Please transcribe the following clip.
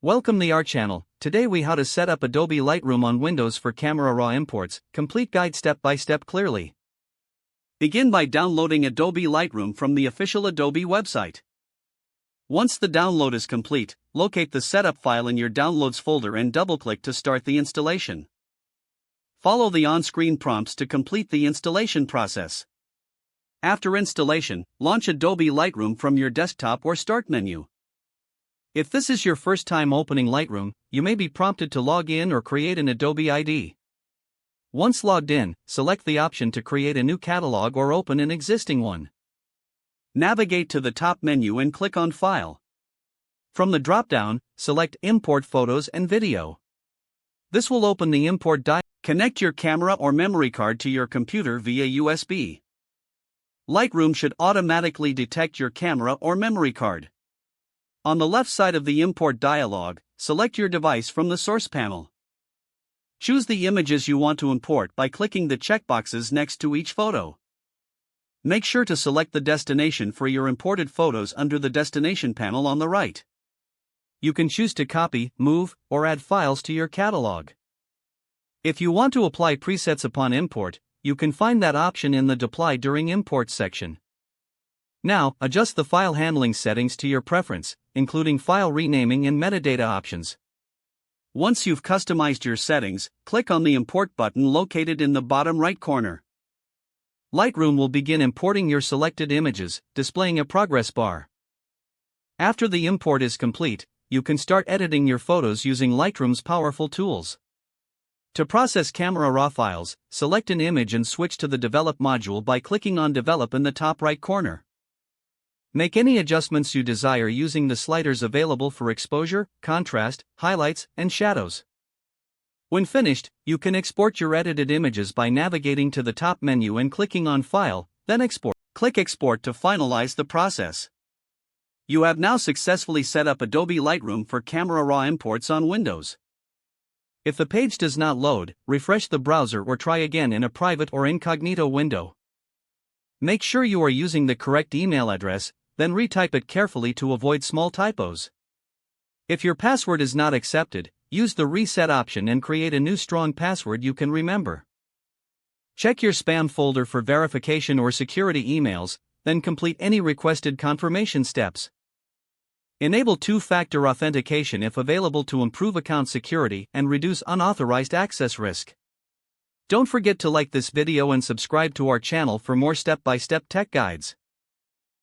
Welcome to our channel. Today we how to set up Adobe Lightroom on Windows for Camera Raw imports. Complete guide step by step clearly. Begin by downloading Adobe Lightroom from the official Adobe website. Once the download is complete, locate the setup file in your Downloads folder and double-click to start the installation. Follow the on-screen prompts to complete the installation process. After installation, launch Adobe Lightroom from your desktop or Start menu. If this is your first time opening Lightroom, you may be prompted to log in or create an Adobe ID. Once logged in, select the option to create a new catalog or open an existing one. Navigate to the top menu and click on File. From the drop-down, select Import Photos and Video. This will open the import dialog. Connect your camera or memory card to your computer via USB. Lightroom should automatically detect your camera or memory card. On the left side of the import dialog, select your device from the source panel. Choose the images you want to import by clicking the checkboxes next to each photo. Make sure to select the destination for your imported photos under the destination panel on the right. You can choose to copy, move, or add files to your catalog. If you want to apply presets upon import, you can find that option in the Apply During Import section. Now, adjust the file handling settings to your preference, including file renaming and metadata options. Once you've customized your settings, click on the Import button located in the bottom right corner. Lightroom will begin importing your selected images, displaying a progress bar. After the import is complete, you can start editing your photos using Lightroom's powerful tools. To process Camera Raw files, select an image and switch to the Develop module by clicking on Develop in the top right corner. Make any adjustments you desire using the sliders available for exposure, contrast, highlights, and shadows. When finished, you can export your edited images by navigating to the top menu and clicking on File, then Export. Click Export to finalize the process. You have now successfully set up Adobe Lightroom for Camera Raw imports on Windows. If the page does not load, refresh the browser or try again in a private or incognito window. Make sure you are using the correct email address, then retype it carefully to avoid small typos. If your password is not accepted, use the Reset option and create a new strong password you can remember. Check your spam folder for verification or security emails, then complete any requested confirmation steps. Enable two-factor authentication if available to improve account security and reduce unauthorized access risk. Don't forget to like this video and subscribe to our channel for more step-by-step tech guides.